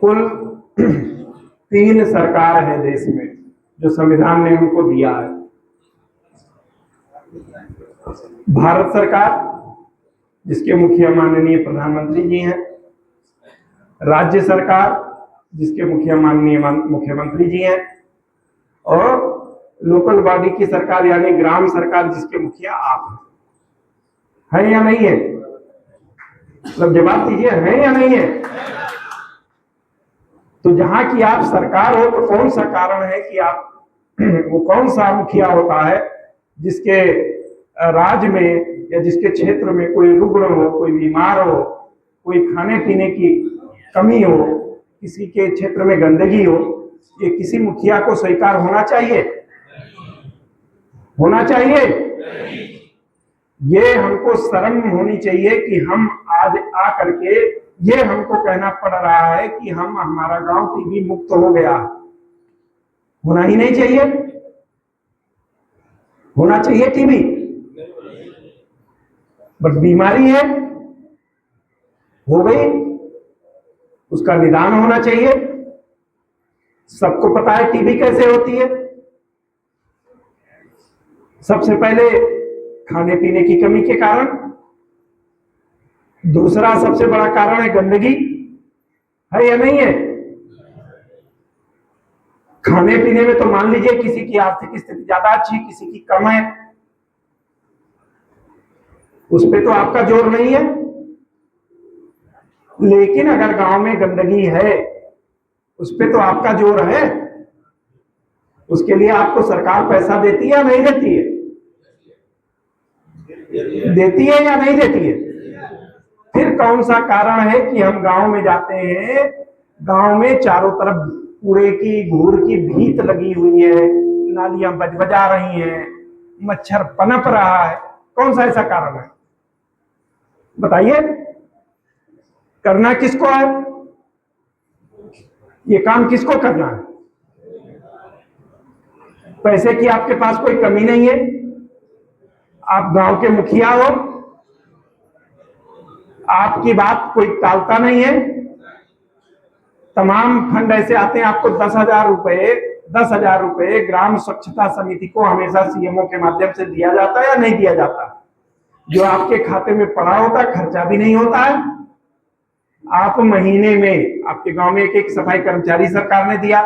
कुल 3 सरकार है देश में जो संविधान ने उनको दिया है। भारत सरकार, जिसके मुखिया माननीय प्रधानमंत्री जी हैं, राज्य सरकार, जिसके मुखिया माननीय मुख्यमंत्री जी हैं, और लोकल बॉडी की सरकार यानी ग्राम सरकार, जिसके मुखिया आप हैं या नहीं है? मतलब जवाब दीजिए, है या नहीं है? तो जहां की आप सरकार हो तो कौन सा कारण है कि आप वो कौन सा मुखिया होता है जिसके राज्य में या जिसके क्षेत्र में कोई रुग्ण हो, कोई बीमार हो, कोई खाने पीने की कमी हो, किसी के क्षेत्र में गंदगी हो, ये किसी मुखिया को स्वीकार होना चाहिए? होना चाहिए? ये हमको शर्म होनी चाहिए कि हम आज आ करके ये हमको कहना पड़ रहा है कि हमारा गांव टीबी मुक्त हो गया। होना ही नहीं चाहिए। होना चाहिए टीबी, बट बीमारी है, हो गई, उसका निदान होना चाहिए। सबको पता है टीबी कैसे होती है। सबसे पहले खाने पीने की कमी के कारण, दूसरा सबसे बड़ा कारण है गंदगी, है या नहीं है? खाने पीने में तो मान लीजिए किसी की आर्थिक स्थिति ज्यादा अच्छी, किसी की कम है, उस पे तो आपका जोर नहीं है। लेकिन अगर गांव में गंदगी है, उस पे तो आपका जोर है। उसके लिए आपको सरकार पैसा देती है या नहीं देती है? देती है या नहीं देती है? फिर कौन सा कारण है कि हम गांव में जाते हैं, गांव में चारों तरफ कूड़े की घूर की भीत लगी हुई है, नालियां बजबजा रही हैं, मच्छर पनप रहा है। कौन सा ऐसा कारण है? बताइए। करना किसको है? ये काम किसको करना है? पैसे की आपके पास कोई कमी नहीं है, आप गांव के मुखिया हो, आपकी बात कोई टालता नहीं है। तमाम फंड ऐसे आते हैं, आपको 10,000 रुपए ग्राम स्वच्छता समिति को हमेशा सीएमओ के माध्यम से दिया जाता है या नहीं दिया जाता? जो आपके खाते में पड़ा होता है, खर्चा भी नहीं होता है। आप महीने में, आपके गांव में एक सफाई कर्मचारी सरकार ने दिया,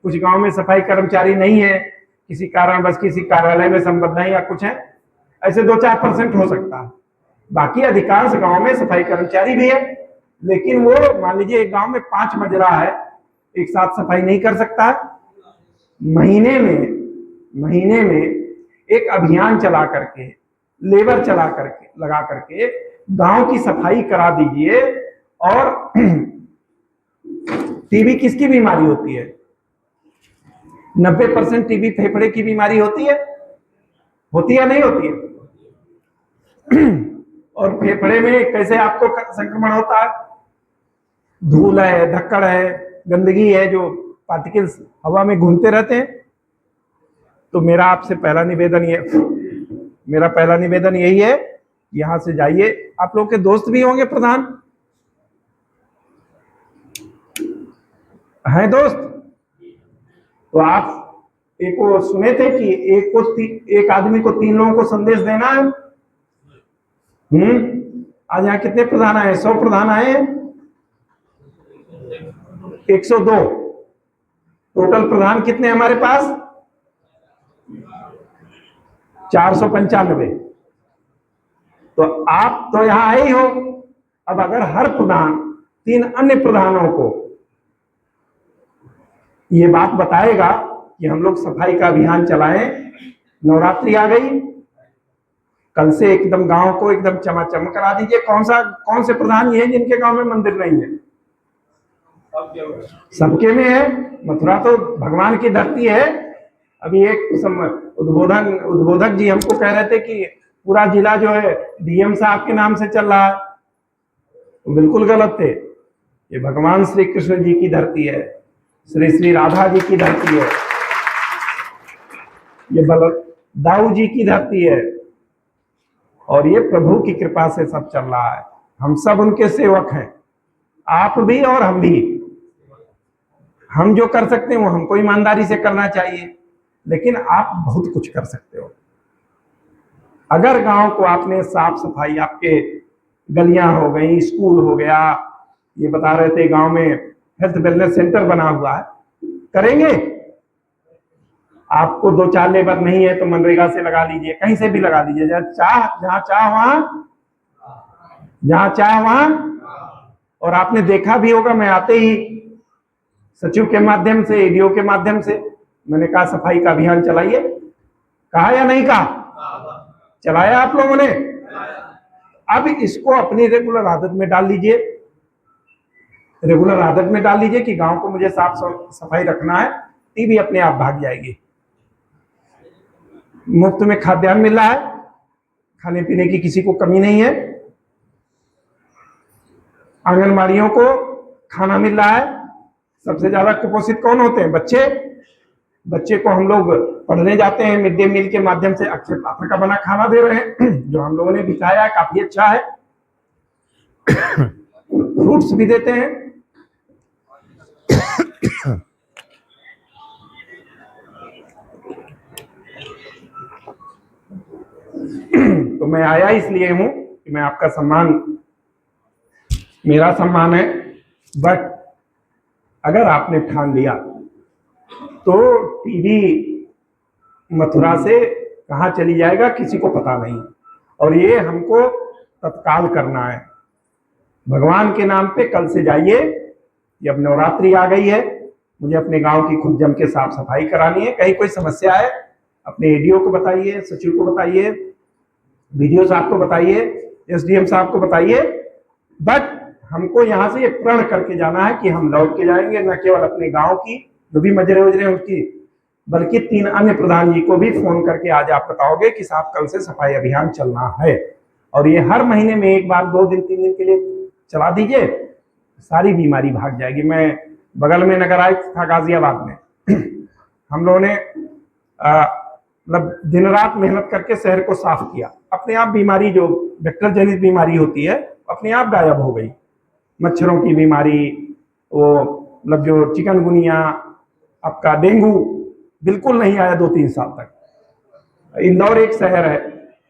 कुछ गांव में सफाई कर्मचारी नहीं है, किसी कारण बस किसी कार्यालय में संबद्ध है या कुछ है, ऐसे 2-4% हो सकता है। बाकी अधिकांश गांव में सफाई कर्मचारी भी है, लेकिन वो मान लीजिए एक गांव में 5 मजरा है, एक साथ सफाई नहीं कर सकता। महीने में एक अभियान चला करके, लेबर चला करके, लगा करके गांव की सफाई करा दीजिए। और टीबी किसकी बीमारी होती है? 90% टीबी फेफड़े की बीमारी होती है या नहीं होती है? और फेफड़े में कैसे आपको संक्रमण होता है? धूल है, धक्कड़ है, गंदगी है, जो पार्टिकल्स हवा में घूमते रहते हैं। तो मेरा आपसे पहला निवेदन यही है, यहां से जाइए। आप लोग के दोस्त भी होंगे प्रधान, हैं दोस्त? तो आप एक वो सुने थे कि एक आदमी को 3 लोगों को संदेश देना है। आज यहाँ कितने प्रधान आए? 100 प्रधान आए, 102 टोटल प्रधान कितने हमारे पास? 495। तो आप तो यहां आए ही हो। अब अगर हर प्रधान 3 अन्य प्रधानों को ये बात बताएगा कि हम लोग सफाई का अभियान चलाएं, नवरात्रि आ गई, कल से एकदम गांव को एकदम चमाचम करा दीजिए। कौन से प्रधान ये हैं जिनके गांव में मंदिर नहीं है? सबके में है। मथुरा तो भगवान की धरती है। अभी एक उद्बोधक जी हमको कह रहे थे कि पूरा जिला जो है डीएम साहब के नाम से चल रहा है। तो बिल्कुल गलत थे। ये भगवान श्री कृष्ण जी की धरती है, श्री राधा जी की धरती है, ये दाऊ जी की धरती है, और ये प्रभु की कृपा से सब चल रहा है। हम सब उनके सेवक हैं, आप भी और हम भी। हम जो कर सकते हैं वो हमको ईमानदारी से करना चाहिए, लेकिन आप बहुत कुछ कर सकते हो। अगर गांव को आपने साफ सफाई, आपके गलियां हो गई, स्कूल हो गया, ये बता रहे थे गांव में हेल्थ वेलनेस सेंटर बना हुआ है, करेंगे। आपको 2-4 लेबर नहीं है तो मनरेगा से लगा लीजिए, कहीं से भी लगा लीजिए, जहां चाह वहां। और आपने देखा भी होगा, मैं आते ही सचिव के माध्यम से, एडीओ के माध्यम से मैंने कहा सफाई का अभियान चलाइए, कहा या नहीं कहा? चलाया आप लोगों ने। अब इसको अपनी रेगुलर आदत में डाल लीजिए, रेगुलर आदत में डाल लीजिए कि गांव को मुझे साफ सफाई रखना है, टीबी अपने आप भाग जाएगी। मुफ्त में खाद्यान्न मिल रहा है, खाने पीने की किसी को कमी नहीं है, आंगनबाड़ियों को खाना मिल रहा है। सबसे ज्यादा कुपोषित कौन होते हैं? बच्चे को हम लोग पढ़ने जाते हैं, मिड डे मील के माध्यम से अक्षय पात्र का बना खाना दे रहे हैं, जो हम लोगों ने बिताया है, काफी अच्छा है। फ्रूट्स भी देते हैं। तो मैं आया इसलिए हूं कि मैं आपका सम्मान, मेरा सम्मान है, बट अगर आपने ठान लिया तो टीबी मथुरा से कहां चली जाएगा किसी को पता नहीं, और ये हमको तत्काल करना है। भगवान के नाम पे कल से जाइए, ये अब नवरात्रि आ गई है, मुझे अपने गांव की खुद जम के साफ सफाई करानी है। कहीं कोई समस्या है अपने एडीओ को बताइए, सचिव को बताइए, बीडीओ साहब को बताइए, एसडीएम साहब को बताइए, बट हमको यहाँ से ये प्रण करके जाना है कि हम लौट के जाएंगे, न केवल अपने गांव की जो भी मजरे उजरे उसकी, बल्कि 3 अन्य प्रधान जी को भी फोन करके आज आप बताओगे कि साहब कल से सफाई अभियान चलना है, और ये हर महीने में 1 बार 2 दिन 3 दिन के लिए चला दीजिए, सारी बीमारी भाग जाएगी। मैं बगल में नगर आयुक्त था गाजियाबाद में, हम लोगों ने मतलब दिन रात मेहनत करके शहर को साफ किया, अपने आप बीमारी जो वेक्टर जनित बीमारी होती है अपने आप गायब हो गई। मच्छरों की बीमारी, वो मतलब जो चिकनगुनिया, आपका डेंगू बिल्कुल नहीं आया 2-3 साल तक। इंदौर एक शहर है,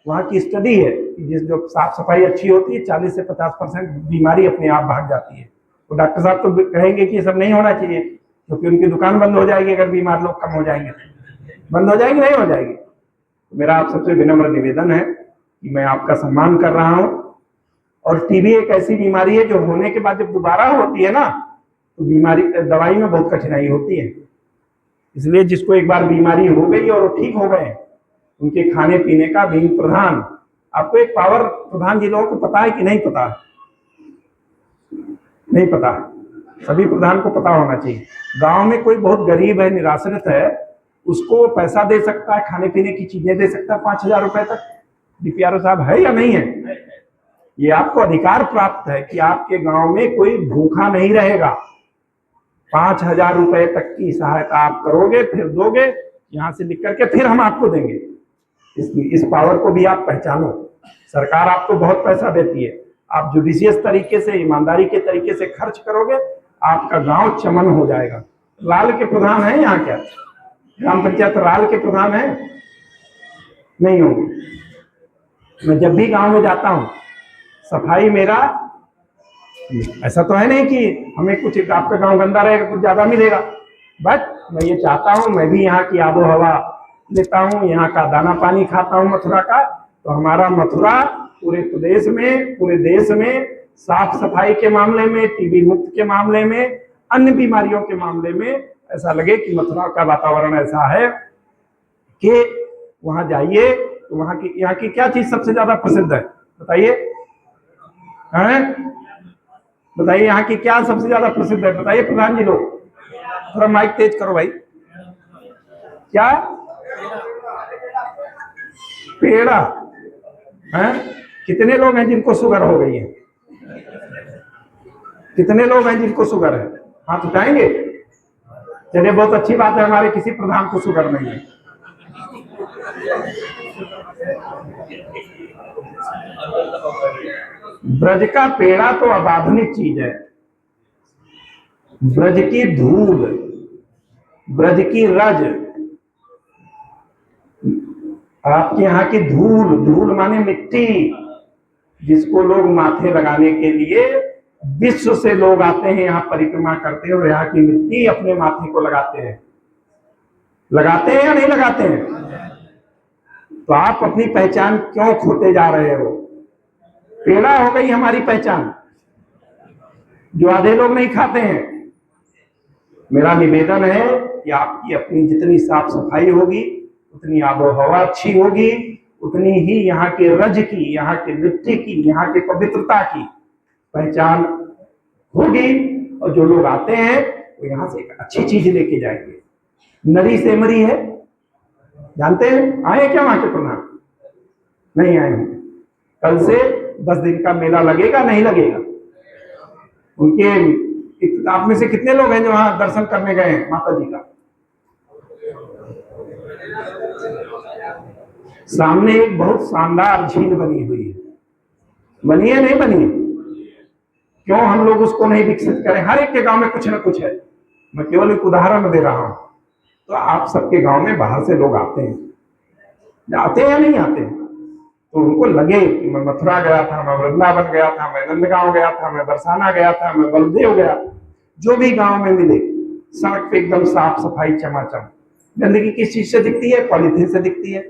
वहाँ की स्टडी है जिस जो साफ सफाई अच्छी होती है 40 से 50% बीमारी अपने आप भाग जाती है। तो डॉक्टर साहब तो कहेंगे कि ये सब नहीं होना चाहिए, क्योंकि उनकी दुकान बंद हो जाएगी अगर बीमार लोग कम हो जाएंगे। बंद हो जाएगी, नहीं हो जाएगी। तो मेरा आप सबसे विनम्र निवेदन है कि मैं आपका सम्मान कर रहा हूँ, और टीबी एक ऐसी बीमारी है जो होने के बाद जब दोबारा होती है ना, तो बीमारी दवाई में बहुत कठिनाई होती है। इसलिए जिसको एक बार बीमारी हो गई और वो ठीक हो गए, उनके खाने पीने का भी प्रधान, आपको एक पावर प्रधान जी लोगों को पता है कि नहीं पता? नहीं पता, सभी प्रधान को पता होना चाहिए। गांव में कोई बहुत गरीब है, निराश्रित है, उसको पैसा दे सकता है, खाने पीने की चीजें दे सकता है 5,000 रुपए तक। डीपीआरओ साहब है या नहीं है? ये आपको अधिकार प्राप्त है कि आपके गांव में कोई भूखा नहीं रहेगा। 5,000 रुपए तक की सहायता आप करोगे, फिर दोगे, यहां से लिख करके फिर हम आपको देंगे। इस पावर को भी आप पहचानो। सरकार आपको बहुत पैसा देती है, आप जुडिशियस तरीके से, ईमानदारी के तरीके से खर्च करोगे, आपका गांव चमन हो जाएगा। लाल के प्रधान है यहाँ क्या? ग्राम पंचायत लाल के प्रधान है? नहीं होंगे। मैं जब भी गांव में जाता हूँ, सफाई मेरा ऐसा तो है नहीं कि हमें कुछ आपका गांव गंदा रहेगा कुछ ज्यादा मिलेगा, बट मैं ये चाहता हूँ मैं भी यहाँ की आबो हवा लेता हूँ, यहाँ का दाना पानी खाता हूँ मथुरा का। तो हमारा मथुरा पूरे प्रदेश में, पूरे देश में साफ सफाई के मामले में, टीबी मुक्त के मामले में, अन्य बीमारियों के मामले में ऐसा लगे कि मथुरा का वातावरण ऐसा है कि वहां जाइए तो वहां की, यहाँ की क्या चीज सबसे ज्यादा प्रसिद्ध है बताइए? बताइए यहाँ की क्या सबसे ज्यादा प्रसिद्ध है? बताइए प्रधान जी लोग, थोड़ा माइक तेज करो भाई। क्या? पेड़ा है? कितने लोग हैं जिनको शुगर हो गई है? कितने लोग हैं जिनको शुगर है? हाथ उठाएंगे? चलिए बहुत अच्छी बात है, हमारे किसी प्रधान को शुगर नहीं है। ब्रज का पेड़ा तो अबाधनिक चीज है। ब्रज की धूल ब्रज की रज, आपके यहाँ की धूल, धूल माने मिट्टी, जिसको लोग माथे लगाने के लिए विश्व से लोग आते हैं यहाँ परिक्रमा करते हैं और यहाँ की मिट्टी अपने माथे को लगाते हैं। लगाते हैं या नहीं लगाते हैं? तो आप अपनी पहचान क्यों खोते जा रहे हो? पेड़ा हो गई हमारी पहचान, जो आधे लोग नहीं खाते हैं। मेरा निवेदन है कि आपकी अपनी जितनी साफ सफाई होगी, उतनी आबो हवा अच्छी होगी, उतनी ही यहाँ के रज की, यहाँ के मिट्टी की, यहाँ के पवित्रता की पहचान होगी। और जो लोग आते हैं वो यहाँ से एक अच्छी चीज लेके जाएंगे। नरी सेमरी है, जानते हैं? आए क्या वहां के प्रधान? नहीं आए होंगे। कल से 10 दिन का मेला लगेगा, नहीं लगेगा? उनके आप में से कितने लोग हैं जो वहां दर्शन करने गए हैं माता जी का? सामने एक बहुत शानदार झील बनी हुई है, बनी है नहीं बनी है? क्यों हम लोग उसको नहीं विकसित करें? हर एक के गांव में कुछ ना कुछ है। मैं केवल एक उदाहरण दे रहा हूं। तो आप सबके गांव में बाहर से लोग आते हैं, आते हैं या नहीं आते हैं? तो उनको लगे कि मैं मथुरा गया था, मैं वृंदावन गया था, मैं नंदगांव गया था, मैं बरसाना गया था, मैं बलदेव गया था। जो भी गांव में मिले, सड़क पे एकदम साफ सफाई चमाचम। गंदगी किस चीज से दिखती है? पॉलीथीन से दिखती है।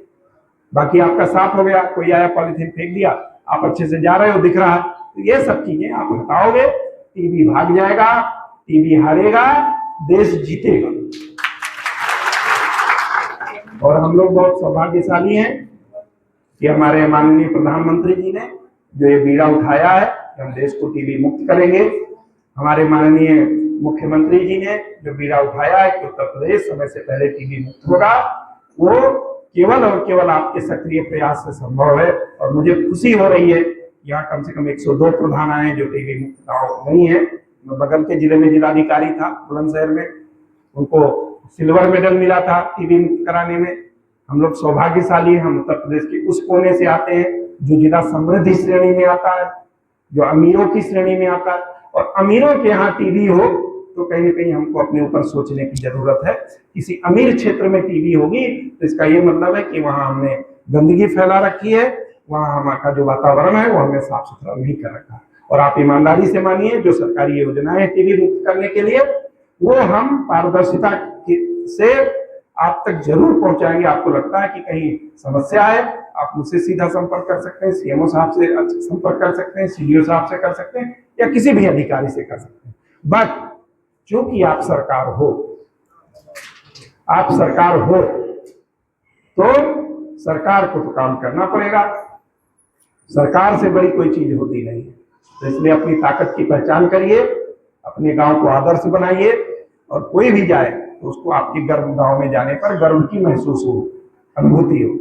बाकी आपका साफ हो गया, कोई आया पॉलीथीन फेंक दिया, आप अच्छे से जा रहे हो, दिख रहा है। तो ये सब चीजें आप हटाओगे, टीबी भाग जाएगा, टीबी हारेगा, देश जीतेगा। और हम लोग बहुत सौभाग्यशाली हैं कि हमारे माननीय प्रधानमंत्री जी ने जो ये बीड़ा उठाया है कि हम देश को टीबी मुक्त करेंगे। हमारे माननीय मुख्यमंत्री जी ने जो बीड़ा उठाया है कि उत्तर प्रदेश समय से पहले टीबी मुक्त होगा, वो केवल और केवल आपके सक्रिय प्रयास से संभव है। और मुझे खुशी हो रही है, यहाँ कम से कम 102 प्रधान आए जो टीबी मुक्त गाँव नहीं है। मैं बगल के जिले में जिलाधिकारी था बुलंदशहर में, उनको सिल्वर मेडल मिला था टीबी मुक्त कराने में। हम लोग सौभाग्यशाली हैं, हम उत्तर प्रदेश के उस कोने से आते हैं जो जिला समृद्धि श्रेणी में आता है, जो अमीरों की श्रेणी में आता है। और अमीरों के यहाँ टीबी हो तो कहीं ना कहीं हमको अपने ऊपर सोचने की जरूरत है। किसी अमीर क्षेत्र में टीबी होगी तो इसका ये मतलब है कि वहां हमने गंदगी फैला रखी है, वहां हमारा जो वातावरण है वो हमने साफ सुथरा नहीं कर रखा। और आप ईमानदारी से मानिए, जो सरकारी योजनाएं टीबी मुक्त करने के लिए, वो हम पारदर्शिता से आप तक जरूर पहुंचाएंगे। आपको लगता है कि कहीं समस्या है, आप मुझसे सीधा संपर्क कर सकते हैं, सीएमओ साहब से संपर्क कर सकते हैं, सीडीओ साहब से कर सकते हैं, या किसी भी अधिकारी से कर सकते हैं। बट चूंकि आप सरकार हो, आप सरकार हो तो सरकार को तो काम करना पड़ेगा। सरकार से बड़ी कोई चीज होती नहीं है। तो इसलिए अपनी ताकत की पहचान करिए, अपने गांव को आदर्श बनाइए, और कोई भी जाए तो उसको आपके गर्व गांव में जाने पर गर्व की महसूस हो, अनुभूति हो।